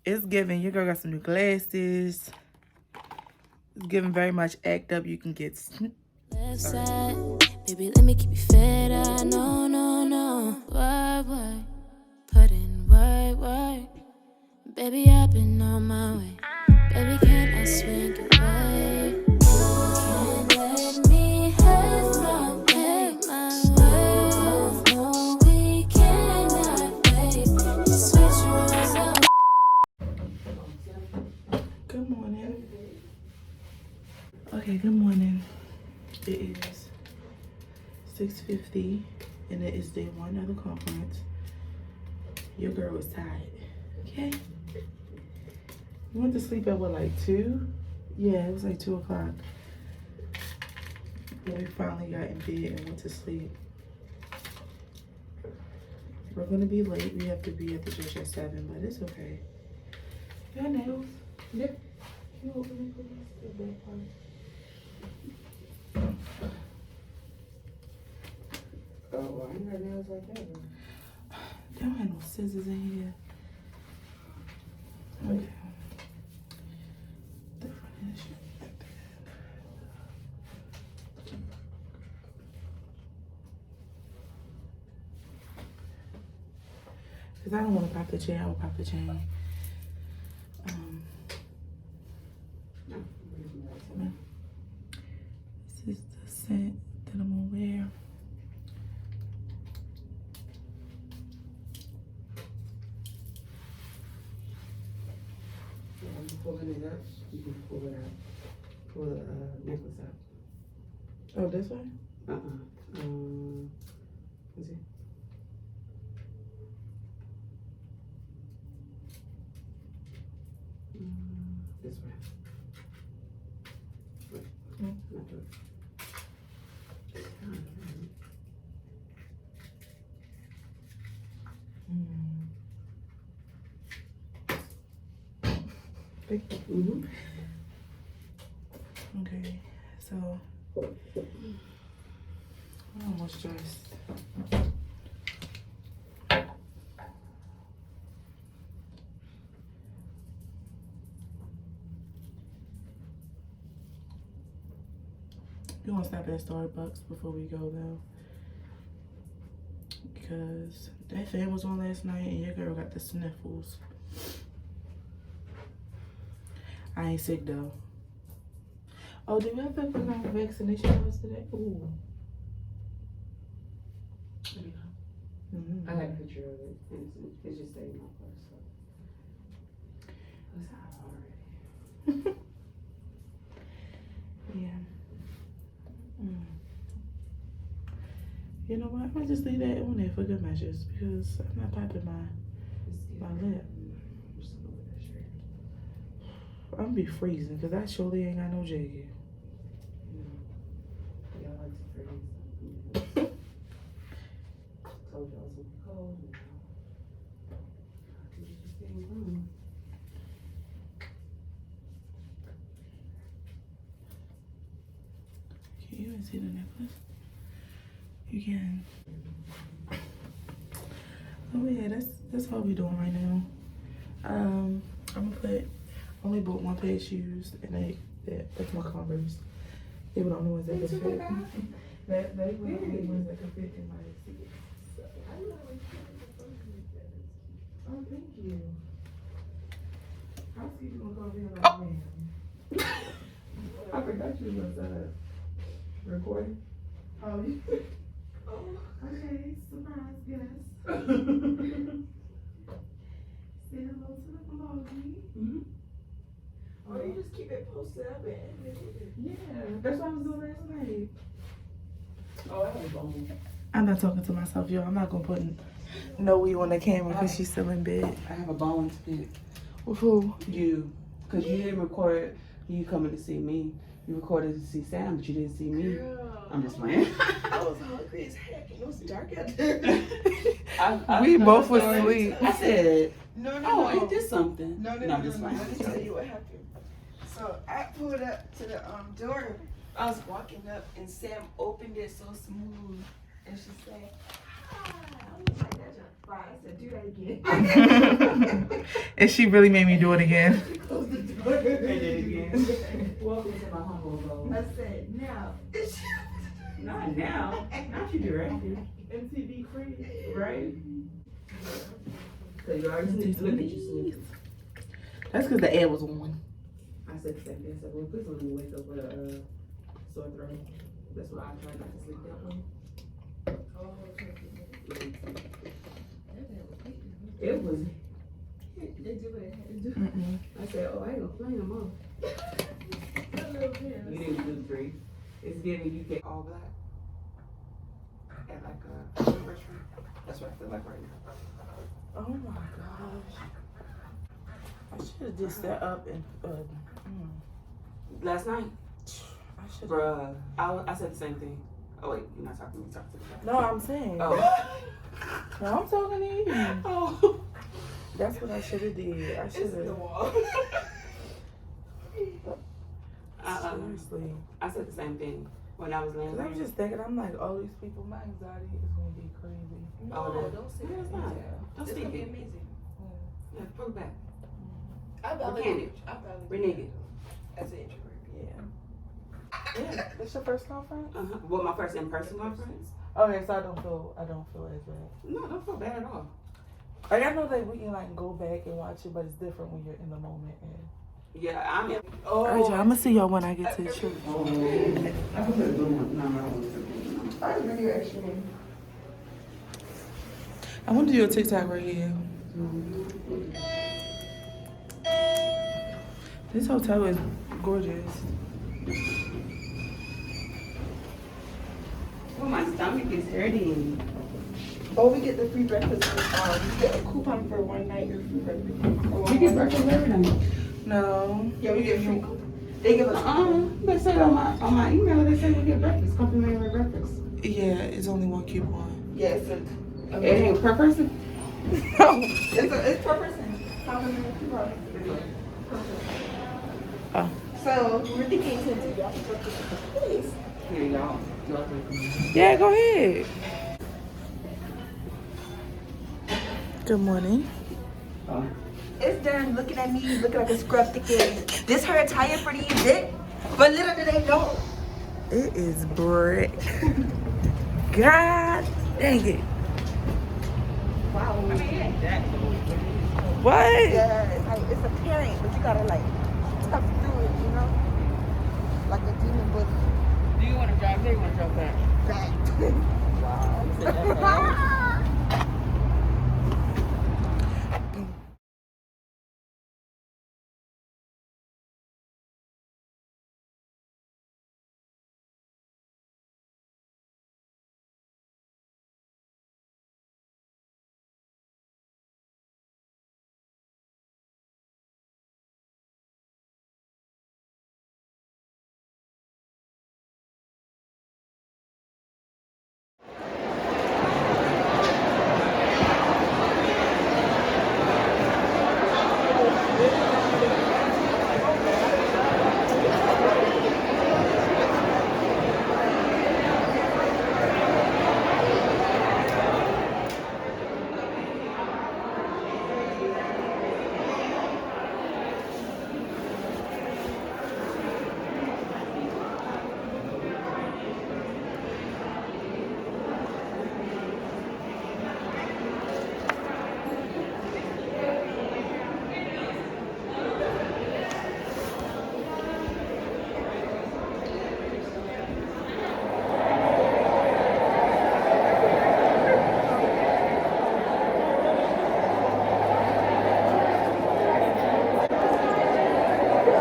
It's giving. Your girl got some new glasses. It's giving very much act up. You can get... Left side, baby, let me keep you fed. I no, no, no. Why? Put in work. Baby, I've been on my way. Baby, can I swing away? Can't let me have my way, No, we cannot, babe. Switch roles up. Good morning. Okay, good morning. It is 6:50 and it is day 1 of the conference. Your girl was tired. Okay? You went to sleep at what, like 2? Yeah, it was like 2 o'clock. And we finally got in bed and went to sleep. We're gonna be late. We have to be at the church at 7, but it's okay. Your nails? Yep. Can you open it, please? The back part. Oh, I ain't got nails like that. There don't have no scissors in here. Okay. The front of the shirt like that. Cause I don't want to pop the chain. I will pop the chain. This is the scent that I'm gonna wear. Pulling it up, you can pull it out. Pull the necklace out. Oh, this way? Let's see. This way. Wait, not do it. Thank you. Okay, so I'm almost dressed. We want to stop at Starbucks before we go though, because that fan was on last night and your girl got the sniffles. I ain't sick though. Oh, did we have to put on vaccination shots today? Ooh. I got a picture of it. It's just staying in my purse. So. That's hot already. Yeah. You know what? I might just leave that on there for good measures because I'm not popping my lip. I'm gonna be freezing because I surely ain't got no jacket. Yeah, I like to freeze. Told y'all it's gonna be cold. You just staying warm. Can you even see the necklace? You can. Oh yeah, that's all we doing right now. I'm gonna put only bought 1 pair of shoes and that's my Converse. They were the only ones that could fit. They were the only ones that could fit in my seat. Oh, thank you. I'll see you gonna go over here like man. I forgot you was recording. Oh, okay, surprise guest. Say hello to the vlog. Oh, you just keep it posted up and Yeah, that's what I was doing last night. oh, I have a bone. I'm not talking to myself, yo. I'm not gonna put no we on the camera because she's still in bed. I have a bone to pick. With who? You. Because you didn't record you coming to see me. You recorded to see Sam, but you didn't see me. Girl, I'm just playing. I was hungry as heck and it was dark out there. We both was asleep. I said, No. ain't this something? No, I'm just Let playing. me tell you what happened. So I pulled up to the door. I was walking up and Sam opened it so smooth. And she said, hi. I was like, that's just fine. I said, do that again. And she really made me do it again. Close the door. I did it again. Welcome to my humble abode. I said, now. Not now. Not you directed. MTV free, right? So you already sneaked. Look at you sneak. That's because the air was on. I said the same thing. I said, well, please don't let me wake up with a sore throat. That's why I tried not to sleep that way. It was. I said, oh, I ain't gonna play no more. You didn't do 3. It's giving you get all black. At like a restaurant. That's what I feel like right now. Oh my gosh. I should have just set up and Last night, I should. bruh, I said the same thing. Oh wait, you're not talking to me. Talking to me. No, I'm saying. Oh. No, I'm talking to you. Oh. That's what I should have did. I should It's the have. wall. Seriously. I said the same thing when I was laying Cause there. I'm just thinking, I'm like, all these people, my anxiety is gonna be crazy. Oh, no. don't say No, it's that. not. Don't It's speak gonna be it. amazing. Yeah, pull it back. I validate Recant it. it. I validate Renege it. as an introvert. Yeah. Yeah. This your first conference? Uh-huh. Well, my first in-person conference. Okay, so I don't feel as bad. No, don't feel bad at all. Like I know that we can like go back and watch it, but it's different when you're in the moment. And Yeah, I'm in. all right, y'all. I'm gonna see y'all when I get to the church. I can put a blue one. No, I don't want to put a blue one. I remember your extra name. I want to do a TikTok right here. This hotel is gorgeous. Oh, my stomach is hurting. Oh, we get the free breakfast. We get a coupon for one night or free breakfast. We get breakfast every night. No. Yeah, we get free. They give us. They said on my email, they said we get breakfast, complimentary breakfast. Yeah, it's only one coupon. Yeah, it's It ain't per person? it's per person. Complimentary coupon. Oh. So we're thinking to do y'all please. Here, y'all. Yeah, go ahead. Good morning. It's done looking at me, looking like a scrub thinking, this her attire for the event? But little do they know. It is brick. God dang it. Wow. I mean, it ain't that cool. What? Yeah, it's apparent, but you gotta like tough through it, you know? Like a demon bully. Do you want to drive there or you want to drive back? Back. Wow.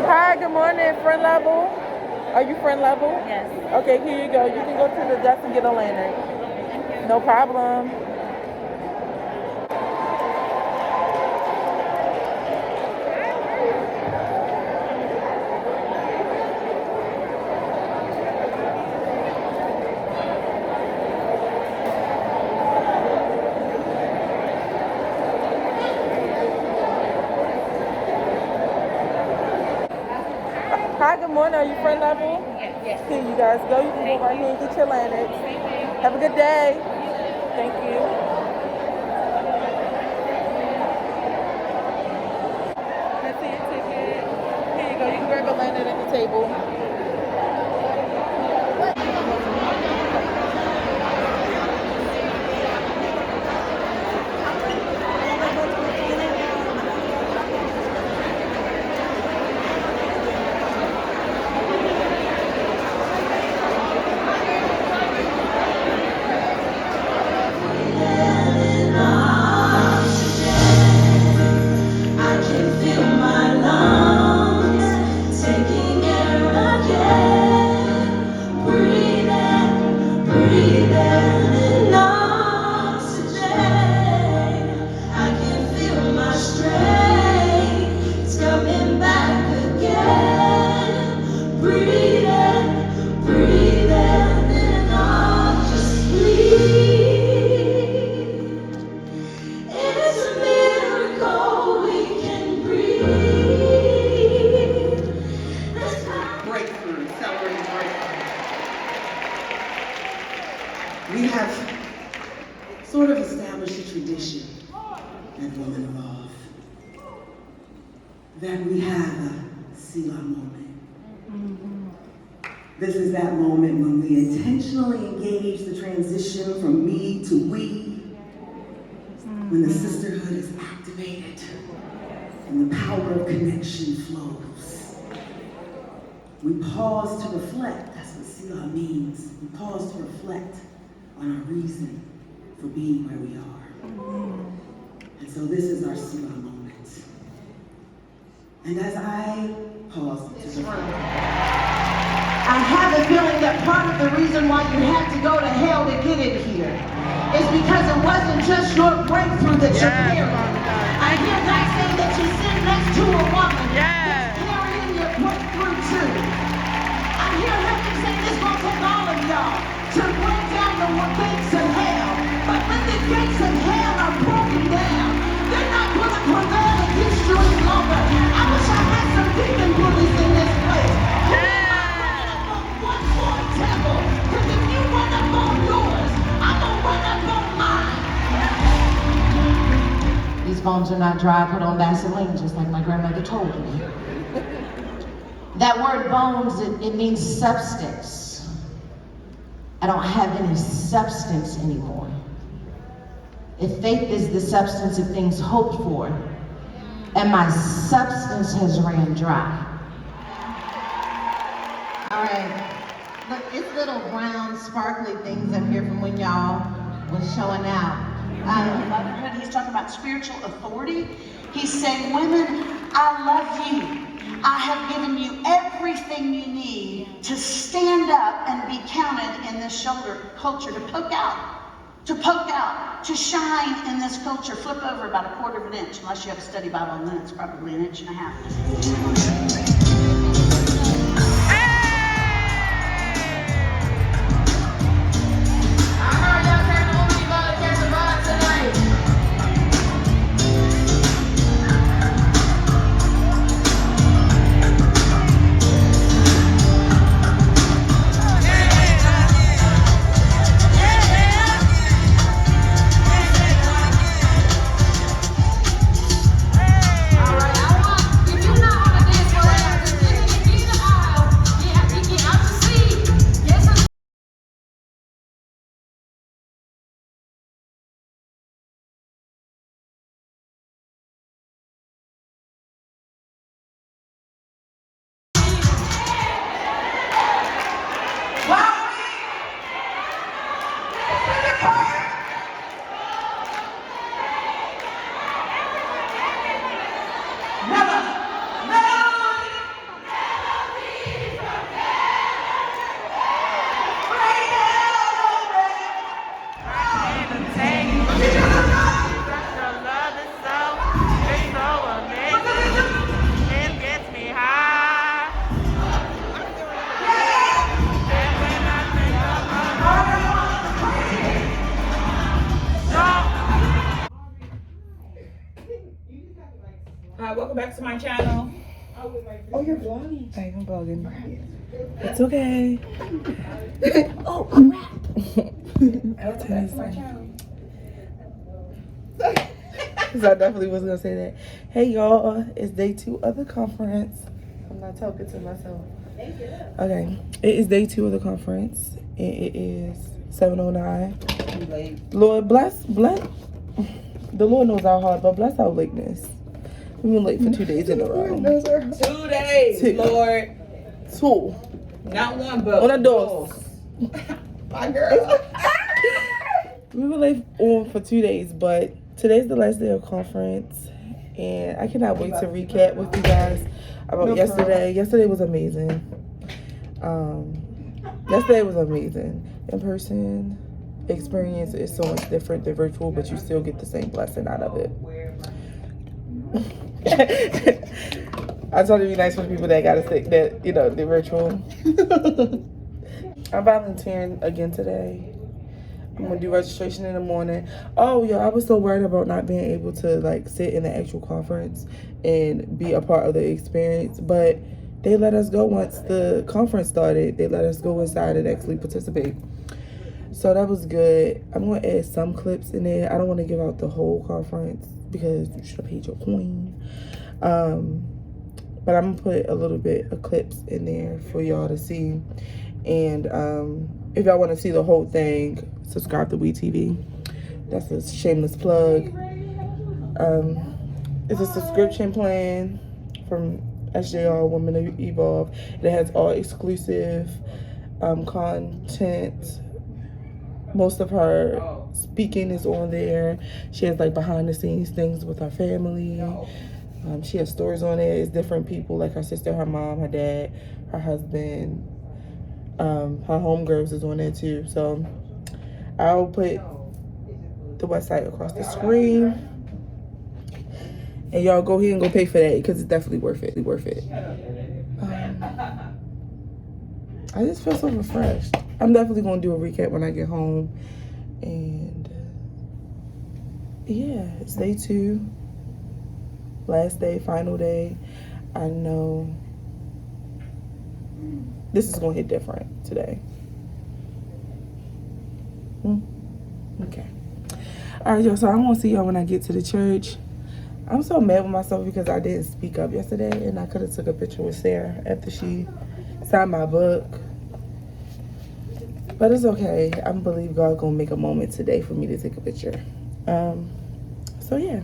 Hi, good morning, friend level. Are you friend level? Yes. Okay, here you go. You can go to the desk and get a lantern. No problem. Hi, good morning. Are you friend level? Yes. Here you guys go. You can go right here and get your lanterns. Have a good day. Thank you. the table. We have sort of established a tradition at WOMANEVOLVE that we have a Selah moment. This is that moment when we intentionally engage the transition from me to we, when the sisterhood is activated and the power of connection flows. We pause to reflect. That's what Selah means. We pause to reflect on our reason for being where we are. And so this is our Selah moment. And as I pause to reflect, I have a feeling that part of the reason why you had to go to hell to get in here is because it wasn't just your breakthrough that you're carrying. I hear God saying that you sit next to a woman that's carrying your breakthrough too. I hear heaven saying it's going to take all of y'all to break down the gates of hell. But when the gates of hell are broken down, they're not going to prevail against you any longer. I wish I had some demon bullies in this place. Because if you run up on yours, I'm going to run up on mine. These bones are not dry. I put on Vaseline just like my grandmother told me. That word bones, it means substance. I don't have any substance anymore. If faith is the substance of things hoped for, and my substance has ran dry. All right. Look, it's little brown, sparkly things up here from when y'all was showing out. He's talking about spiritual authority. He's saying, women, I love you. I have given you everything you need to stand up and be counted in this shoulder culture, to poke out, to shine in this culture. Flip over about 1/4 of an inch, unless you have a study Bible, and then it's probably 1.5 inches. Welcome back to my channel. Oh, you're vlogging? Hey, I'm vlogging. It's okay. Oh, crap. Welcome back to my channel. Because I definitely was going to say that. Hey, y'all. It's day 2 of the conference. I'm not talking to myself. Okay, it is day 2 of the conference, and it is 7:09. Lord bless. The Lord knows our heart, but bless our lateness. We've been late for 2 days in a row. 2 days, Lord. 2. Not one, but On a dos. My girl. We were late for 2 days, but today's the last day of conference, and I cannot wait to recap with you guys about yesterday. Yesterday was amazing. Yesterday was amazing. In person experience is so much different than virtual, but you still get the same blessing out of it. I try to be nice for the people that gotta stick that, you know, the virtual. I'm volunteering again today. I'm gonna do registration in the morning. Oh, yeah, I was so worried about not being able to like sit in the actual conference and be a part of the experience, but they let us go once the conference started. They let us go inside and actually participate. So that was good. I'm gonna add some clips in there. I don't want to give out the whole conference because you should have paid your coin. But I'm gonna put a little bit of clips in there for y'all to see. And if y'all want to see the whole thing, subscribe to WeTV. That's a shameless plug. It's a subscription plan from SJR WOMANEVOLVE. It has all exclusive content. Most of her speaking is on there. She has like behind the scenes things with her family. She has stories on it. It's different people, like her sister, her mom, her dad, her husband. Her homegirls is on there too. So I'll put the website across the screen, and y'all go ahead and go pay for that because it's definitely worth it. I just feel so refreshed. I'm definitely gonna do a recap when I get home. And yeah, it's day 2, last day, final day. I know this is gonna hit different today. Okay. All right, y'all. So I'm gonna see y'all when I get to the church. I'm so mad with myself because I didn't speak up yesterday, and I could have took a picture with Sarah after she signed my book. But it's okay. I believe God gonna make a moment today for me to take a picture. So yeah,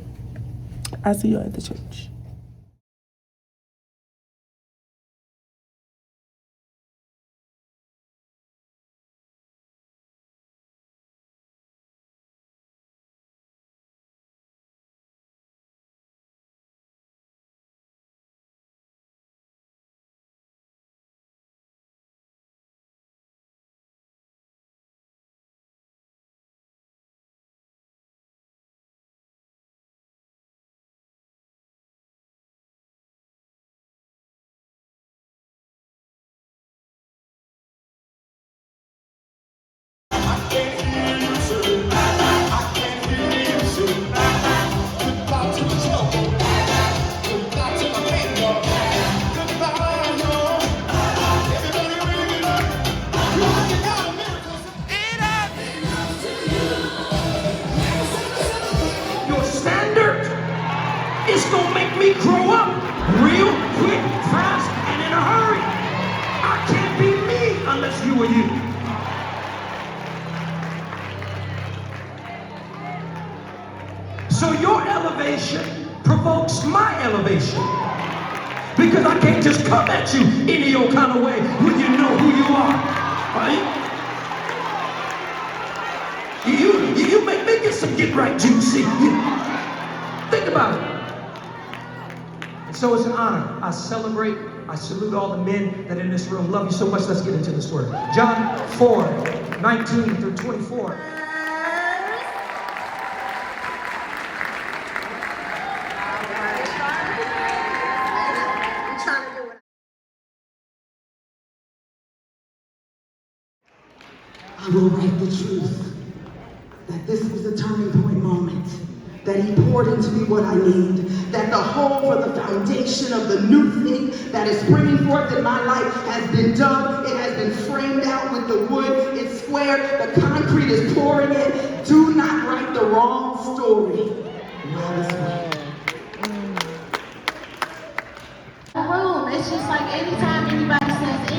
I'll see y'all at the church. Your standard is gonna make me grow up real quick, fast, and in a hurry. I can't be me unless you are you. So your elevation provokes my elevation. Because I can't just come at you any your kind of way when you know who you are. Right? You make me get some get right juicy. Think about it. And so it's an honor. I celebrate, I salute all the men that are in this room. Love you so much. Let's get into this word. John 4:19 through 24. I will write the truth. That this was a turning point moment, that he poured into me what I need, that the hole for the foundation of the new thing that is springing forth in my life has been dug, it has been framed out with the wood, it's square, the concrete is pouring in. Do not write the wrong story. Well, this way. Room. It's just like anytime anybody says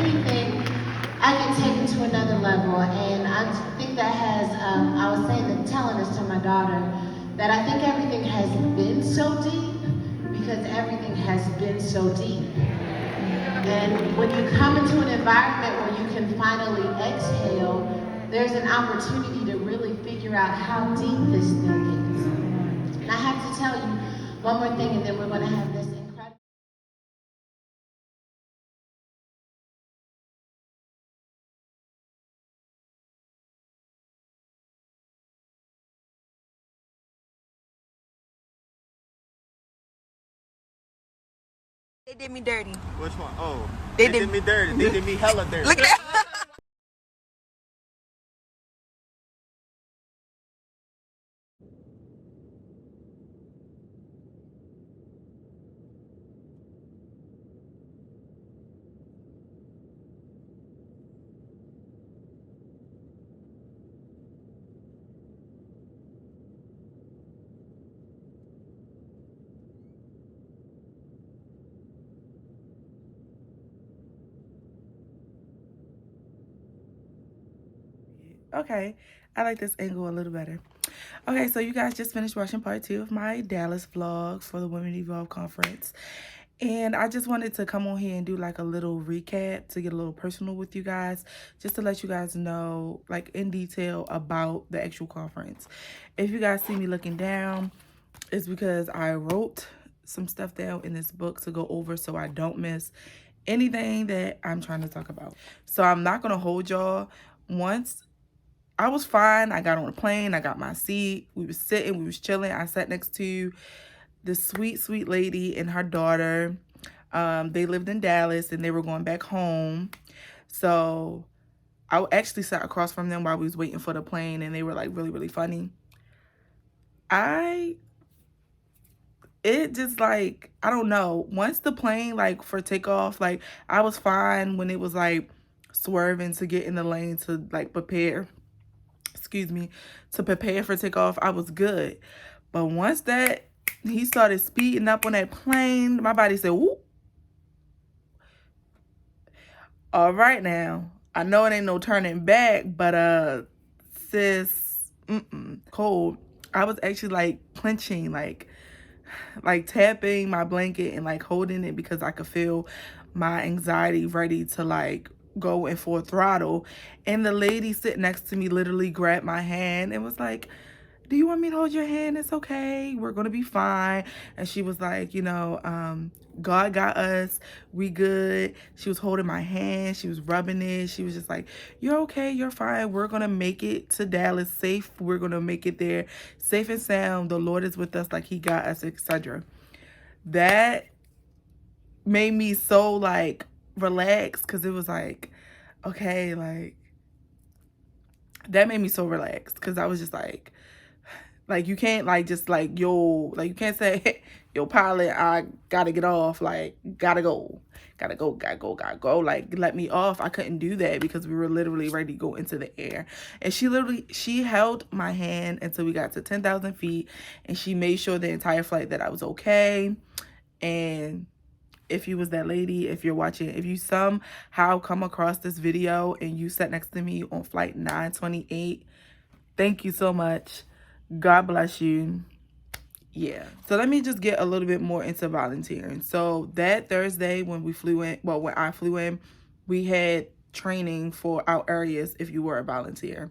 thing that has, I was telling this to my daughter, that I think everything has been so deep because everything has been so deep. And when you come into an environment where you can finally exhale, there's an opportunity to really figure out how deep this thing is. And I have to tell you one more thing, and then we're going to have this incredible... They did me dirty. Which one? Oh, They they did me dirty. They did me hella dirty. Look at that. Okay, I like this angle a little better. Okay, so you guys just finished watching part 2 of my Dallas vlog for the Women Evolve conference. And I just wanted to come on here and do like a little recap to get a little personal with you guys, just to let you guys know like in detail about the actual conference. If you guys see me looking down, it's because I wrote some stuff down in this book to go over so I don't miss anything that I'm trying to talk about. So I'm not going to hold y'all. Once I was fine, I got on a plane, I got my seat, we was sitting, we was chilling. I sat next to this sweet lady and her daughter. They lived in Dallas and they were going back home. So I actually sat across from them while we was waiting for the plane, and they were like really funny. It just like, I don't know, once the plane like for takeoff, like I was fine when it was like swerving to get in the lane to like prepare for takeoff. I was good. But once that he started speeding up on that plane, my body said, "Whoop." All right now, I know it ain't no turning back, but sis, cold. I was actually like clenching, like tapping my blanket and like holding it because I could feel my anxiety ready to like go in full throttle. And the lady sitting next to me literally grabbed my hand and was like, "Do you want me to hold your hand? It's okay. We're going to be fine." And she was like, you know, God got us. We good. She was holding my hand. She was rubbing it. She was just like, "You're okay. You're fine. We're going to make it to Dallas safe. We're going to make it there safe and sound. The Lord is with us, like he got us," etc. That made me so like relaxed, because it was like, okay, like that made me so relaxed, because I was just like you can't like just like you can't say, "Hey, yo pilot, I gotta get off, like gotta go, like let me off." I couldn't do that because we were literally ready to go into the air. And she held my hand until we got to 10,000 feet, and she made sure the entire flight that I was okay. And if you was that lady, if you're watching, if you somehow come across this video and you sat next to me on flight 928, thank you so much. God bless you. Yeah. So let me just get a little bit more into volunteering. So that Thursday when when I flew in, we had training for our areas if you were a volunteer.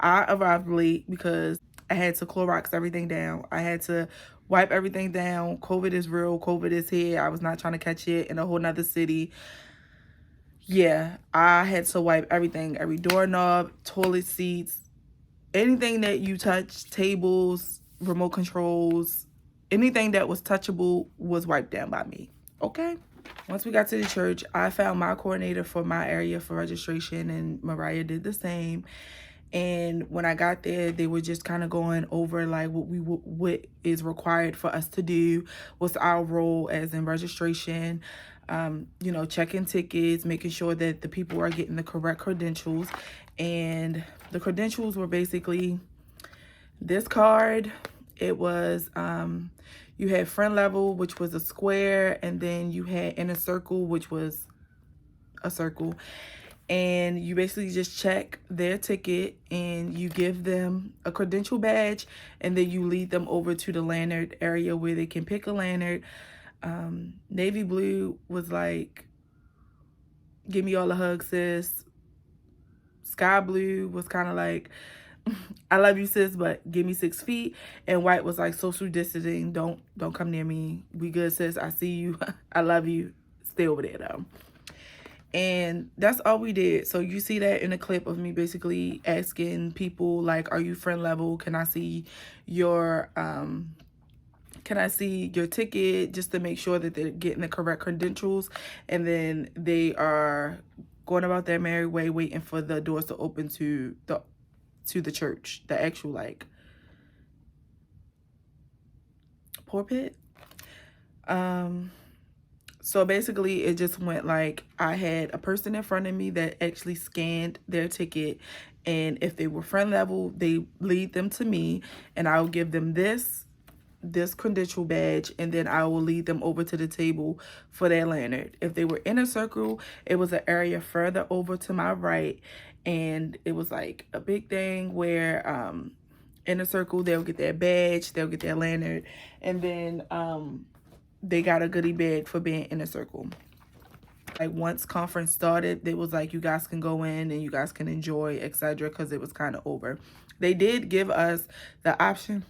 I arrived late because I had to Clorox everything down. I had to wipe everything down. COVID is real. COVID is here. I was not trying to catch it in a whole nother city. Yeah, I had to wipe everything, every doorknob, toilet seats, anything that you touch, tables, remote controls, anything that was touchable was wiped down by me. Okay? Once we got to the church, I found my coordinator for my area for registration, and Mariah did the same. And when I got there, they were just kind of going over like what is required for us to do, what's our role as in registration, you know, checking tickets, making sure that the people are getting the correct credentials. And the credentials were basically this card. It was you had friend level, which was a square, and then you had inner circle, which was a circle. and you basically just check their ticket and you give them a credential badge, and then you lead them over to the lanyard area where they can pick a lanyard. Navy blue was like, give me all a hug, sis. Sky blue was kind of like, I love you, sis, but give me 6 feet. And white was like, social distancing, don't come near me. We good, sis. I see you. I love you. Stay over there though. And that's all we did. So you see that in a clip of me basically asking people like, are you friend level? Can I see your ticket, just to make sure that they're getting the correct credentials. And then they are going about their merry way, waiting for the doors to open to the church, the actual like pulpit. So basically it just went like, I had a person in front of me that actually scanned their ticket, and if they were friend level, they lead them to me, and I'll give them this credential badge, and then I will lead them over to the table for their lanyard. If they were in a circle, it was an area further over to my right, and it was like a big thing where in a circle they'll get their badge, they'll get their lanyard, and then they got a goodie bag for being in a circle. Like once conference started, it was like, you guys can go in and you guys can enjoy, etc., because it was kind of over. They did give us the option,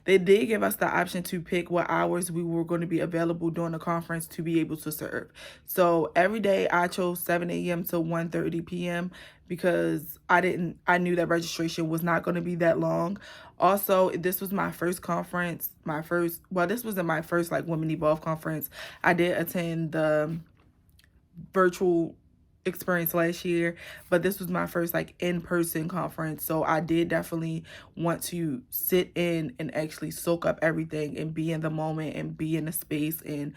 they did give us the option to pick what hours we were going to be available during the conference to be able to serve. So every day I chose 7 a.m. to 1:30 p.m. because I knew that registration was not going to be that long. Also, this was my first conference, this wasn't my first like Women Evolve conference. I did attend the virtual experience last year, but this was my first like in-person conference, so I did definitely want to sit in and actually soak up everything and be in the moment and be in the space and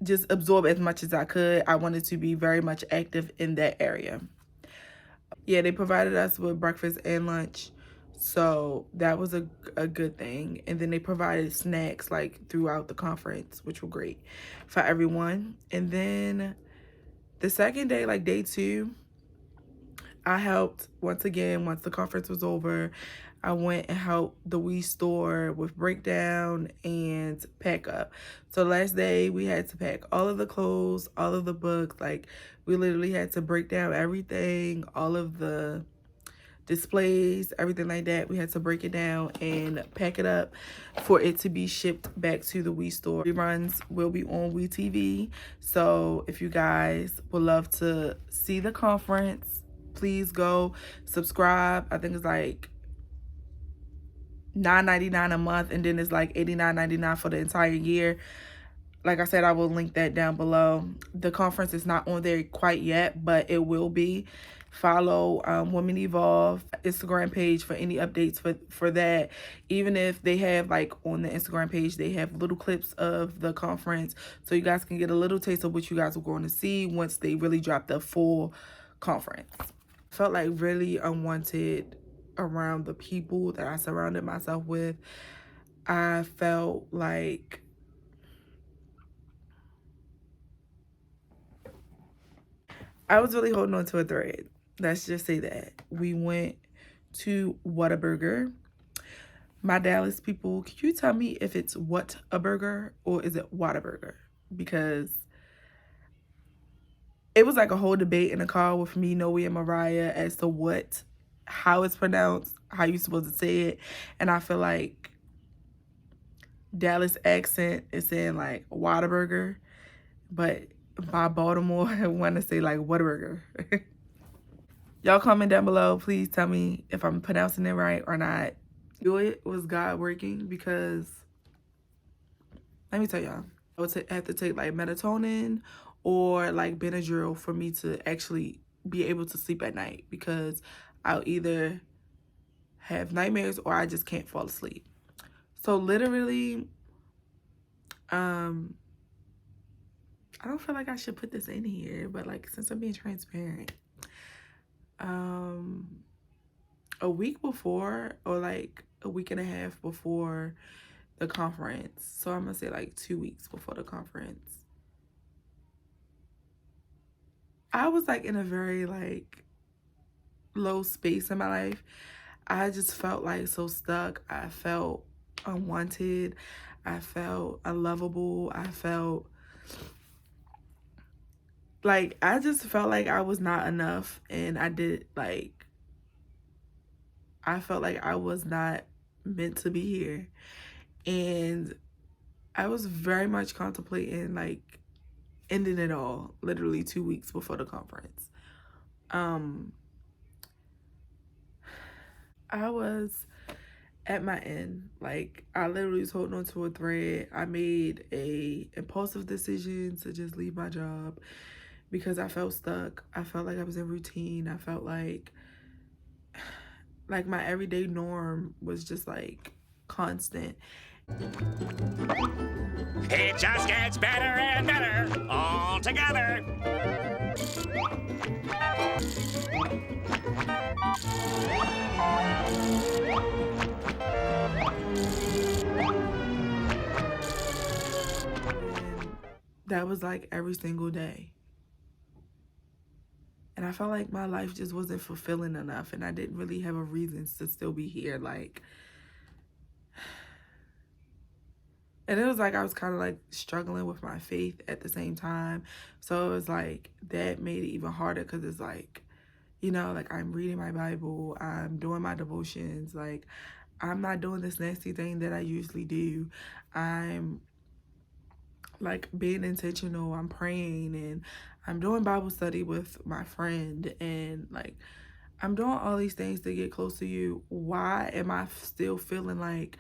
just absorb as much as I could. I wanted to be very much active in that area. Yeah, they provided us with breakfast and lunch, so that was a good thing. And then they provided snacks like throughout the conference, which were great for everyone. And then the second day, like day 2, I helped once again. Once the conference was over, I went and helped the WE store with breakdown and pack up. So last day we had to pack all of the clothes, all of the books. Like we literally had to break down everything, all of the displays, everything like that. We had to break it down and pack it up for it to be shipped back to the WE store. Reruns will be on WE TV. So if you guys would love to see the conference, please go subscribe. I think it's like $9.99 a month, and then it's like $89.99 for the entire year. Like I said, I will link that down below. The conference is not on there quite yet, but it will be. Follow Women Evolve Instagram page for any updates for that. Even if they have like on the Instagram page, they have little clips of the conference, so you guys can get a little taste of what you guys are going to see once they really drop the full conference. Felt like really unwanted around the people that I surrounded myself with. I felt like I was really holding on to a thread. Let's just say that. We went to Whataburger. My Dallas people, can you tell me if it's What-a-Burger or is it Whataburger? Because it was like a whole debate in the car with me, Noe, and Mariah as to how it's pronounced, how you're supposed to say it. And I feel like Dallas accent is saying like Whataburger, but my Baltimore want to say like Whataburger. Y'all comment down below. Please tell me if I'm pronouncing it right or not. Was God working? Because let me tell y'all, I would have to take like melatonin or like Benadryl for me to actually be able to sleep at night, because I'll either have nightmares or I just can't fall asleep. So literally, I don't feel like I should put this in here, but like, since I'm being transparent, a week before, or like a week and a half before the conference, so I'm gonna say like 2 weeks before the conference, I was like in a very like low space in my life. I just felt like so stuck. I felt unwanted. I felt unlovable. I felt like, I just felt like I was not enough. And I felt like I was not meant to be here. And I was very much contemplating like ending it all literally 2 weeks before the conference. I was at my end. Like, I literally was holding on to a thread. I made a impulsive decision to just leave my job because I felt stuck. I felt like I was in routine. I felt like my everyday norm was just like constant. It just gets better and better all together. And that was like every single day. And I felt like my life just wasn't fulfilling enough, and I didn't really have a reason to still be here. Like, and it was like I was kind of like struggling with my faith at the same time. So it was like that made it even harder, because it's like, you know, like I'm reading my Bible, I'm doing my devotions, like I'm not doing this nasty thing that I usually do. I'm like being intentional, I'm praying, and I'm doing Bible study with my friend, and like I'm doing all these things to get close to you. Why am I still feeling like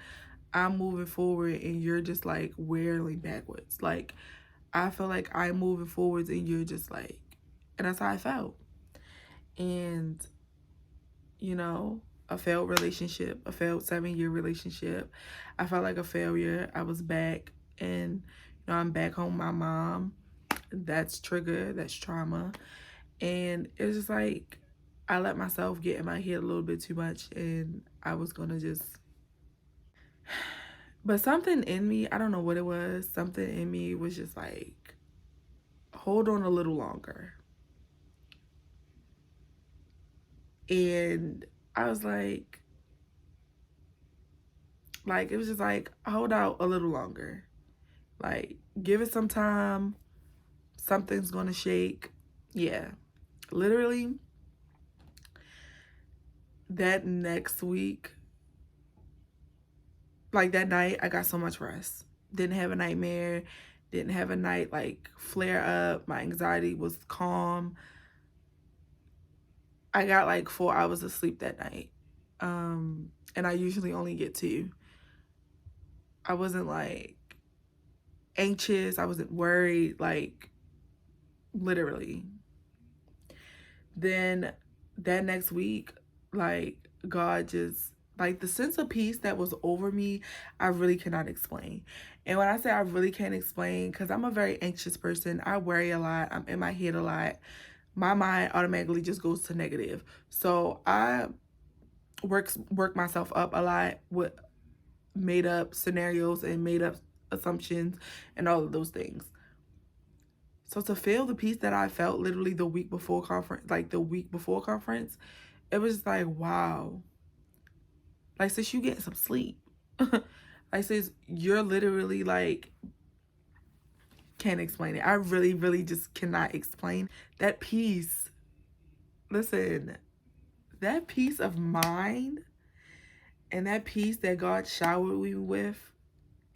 I'm moving forward and you're just like whirling backwards? Like, I feel like I'm moving forwards and you're just like, and that's how I felt. And, you know, a failed relationship, a failed 7-year relationship. I felt like a failure. I was back, and, you know, I'm back home with my mom. That's trigger, that's trauma. And it's just like, I let myself get in my head a little bit too much, and I was gonna just, but something in me, I don't know what it was, something in me was just like, hold on a little longer. And I was like it was just like, hold out a little longer. Like, give it some time. Something's gonna shake. Yeah. Literally, that next week, like that night, I got so much rest. Didn't have a nightmare. Didn't have a night like flare up. My anxiety was calm. I got like 4 hours of sleep that night. And I usually only get 2. I wasn't like anxious. I wasn't worried, like literally. Then that next week, like God just, like the sense of peace that was over me, I really cannot explain. And when I say I really can't explain, because I'm a very anxious person, I worry a lot, I'm in my head a lot, my mind automatically just goes to negative. So I work myself up a lot with made up scenarios and made up assumptions and all of those things. So to feel the peace that I felt literally the week before conference, it was just like, wow. Like, sis, you getting some sleep. Like, sis, you're literally like, can't explain it. I really, really just cannot explain that peace. Listen, that peace of mind and that peace that God showered me with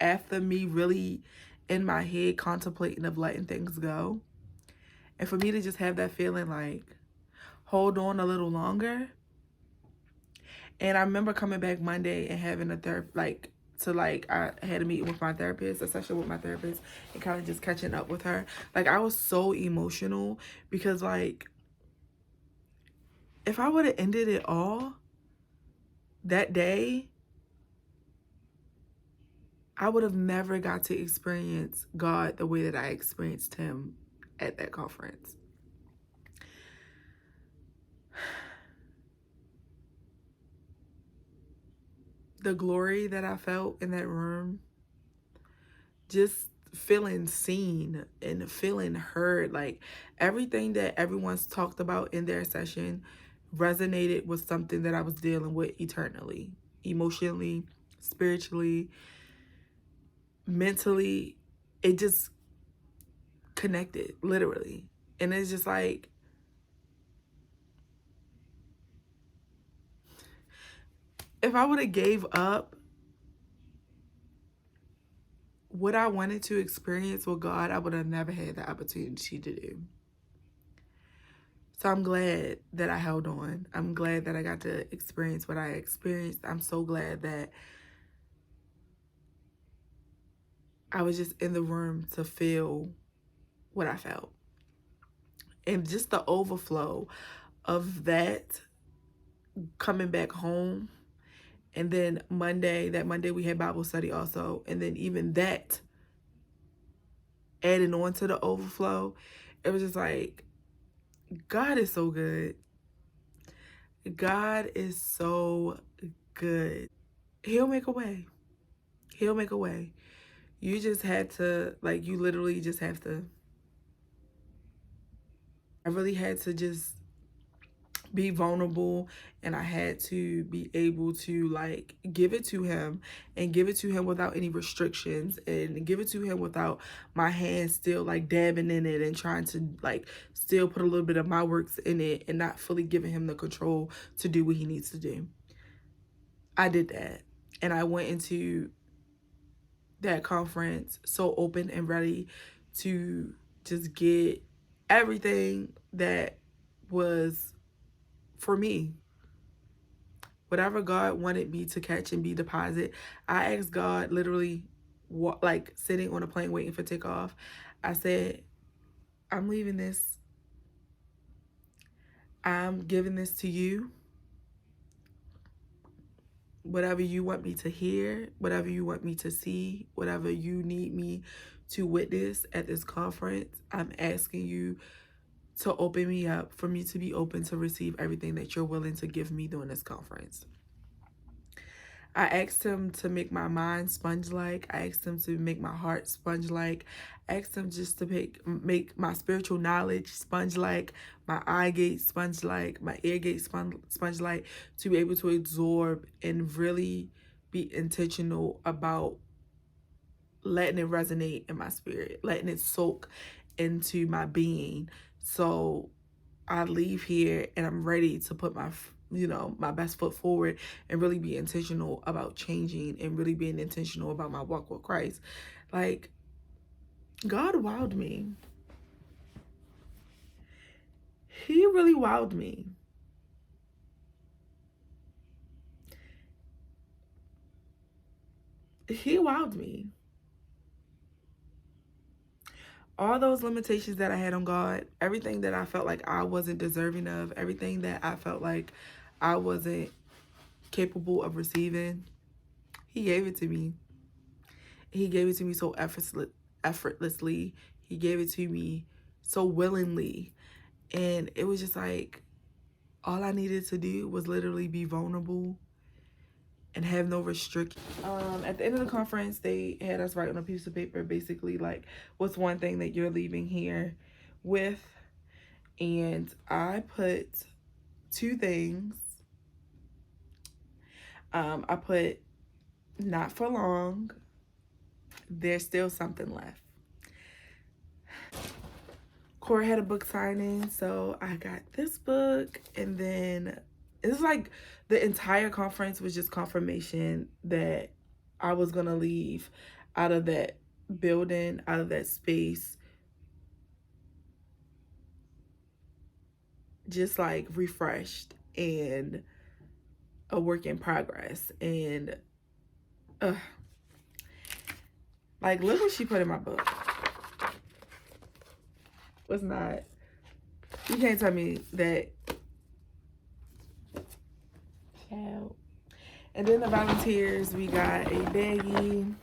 after me really in my head contemplating of letting things go. And for me to just have that feeling like, hold on a little longer. And I remember coming back Monday and having a I had a meeting with my therapist, a session with my therapist, and kind of just catching up with her. Like, I was so emotional because, like, if I would have ended it all that day, I would have never got to experience God the way that I experienced him at that conference. The glory that I felt in that room just feeling seen and feeling heard. Like everything that everyone's talked about in their session resonated with something that I was dealing with eternally, emotionally, spiritually, mentally. It just connected, literally. And it's just like, if I would have gave up what I wanted to experience with God, I would have never had the opportunity to do. So I'm glad that I held on. I'm glad that I got to experience what I experienced. I'm so glad that I was just in the room to feel what I felt. And just the overflow of that coming back home. And then that Monday we had Bible study also. And then even that adding on to the overflow, it was just like, God is so good. God is so good. He'll make a way. He'll make a way. You just had to, like, you literally just have to. I really had to just be vulnerable, and I had to be able to, like, give it to him, and give it to him without any restrictions, and give it to him without my hands still, like, dabbing in it and trying to, like, still put a little bit of my works in it and not fully giving him the control to do what he needs to do. I did that, and I went into that conference so open and ready to just get everything that was for me. Whatever God wanted me to catch and be deposit, I asked God, literally, like sitting on a plane waiting for takeoff. I said, I'm leaving this. I'm giving this to you. Whatever you want me to hear, whatever you want me to see, whatever you need me to witness at this conference, I'm asking you to open me up, for me to be open to receive everything that you're willing to give me during this conference. I asked him to make my mind sponge-like. I asked him to make my heart sponge-like. I asked him just to make my spiritual knowledge sponge-like, my eye gate sponge-like, my ear gate sponge-like, to be able to absorb and really be intentional about letting it resonate in my spirit, letting it soak into my being. So I leave here and I'm ready to put my best foot forward and really be intentional about changing and really being intentional about my walk with Christ. Like, God wowed me. He really wowed me. He wowed me. All those limitations that I had on God, everything that I felt like I wasn't deserving of, everything that I felt like I wasn't capable of receiving, he gave it to me. He gave it to me so effortlessly. He gave it to me so willingly. And it was just like, all I needed to do was literally be vulnerable and have no restrictions. At the end of the conference, they had us write on a piece of paper, basically, like, what's one thing that you're leaving here with? And I put 2 things. I put, not for long. There's still something left. Cora had a book signing, so I got this book, and then it's like the entire conference was just confirmation that I was gonna leave out of that building, out of that space, just like refreshed and a work in progress. And like, look what she put in my book. Was not, you can't tell me that. Child. And then the volunteers, we got a baggie.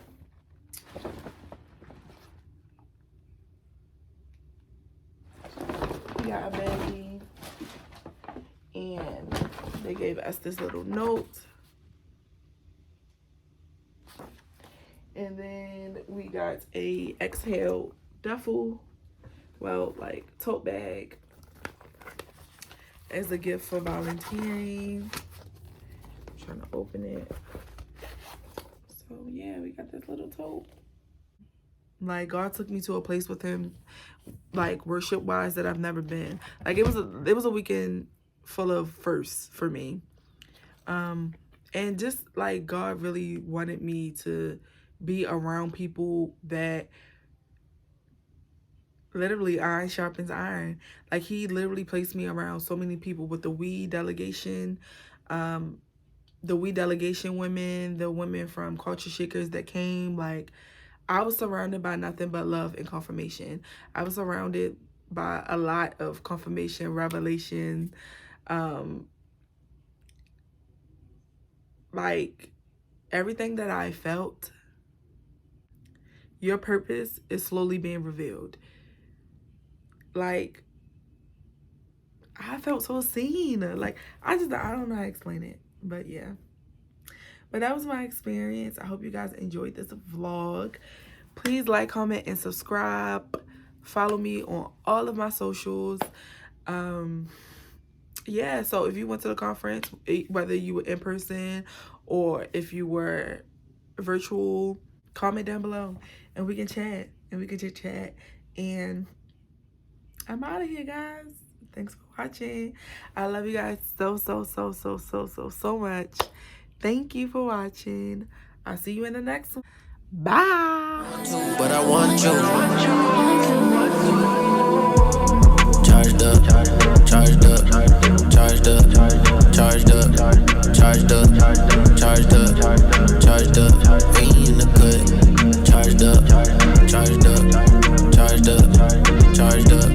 We got a baggie. And they gave us this little note. And then we got a exhale duffel, well, like tote bag, as a gift for volunteering. I'm trying to open it. So yeah, we got this little tote. Like, God took me to a place with him, like worship wise, that I've never been. Like, it was a weekend full of firsts for me. And just like God really wanted me to be around people that literally iron sharpens iron. Like, he literally placed me around so many people with the WE delegation, the WE delegation women, the women from Culture Shakers that came. Like, I was surrounded by nothing but love and confirmation. I was surrounded by a lot of confirmation, revelation, like everything that I felt. Your purpose is slowly being revealed. Like, I felt so seen. Like, I don't know how to explain it, but yeah. But that was my experience. I hope you guys enjoyed this vlog. Please like, comment, and subscribe. Follow me on all of my socials. Yeah, so if you went to the conference, whether you were in person or if you were virtual, comment down below and we can chat and we can chit chat. And I'm out of here, guys. Thanks for watching. I love you guys so much. Thank you for watching. I'll see you in the next one. Bye. But I want you. Charged up, charged up, charged up, charged up, charged up, charged up, charged up, ain't in the good. Charged up, charged up.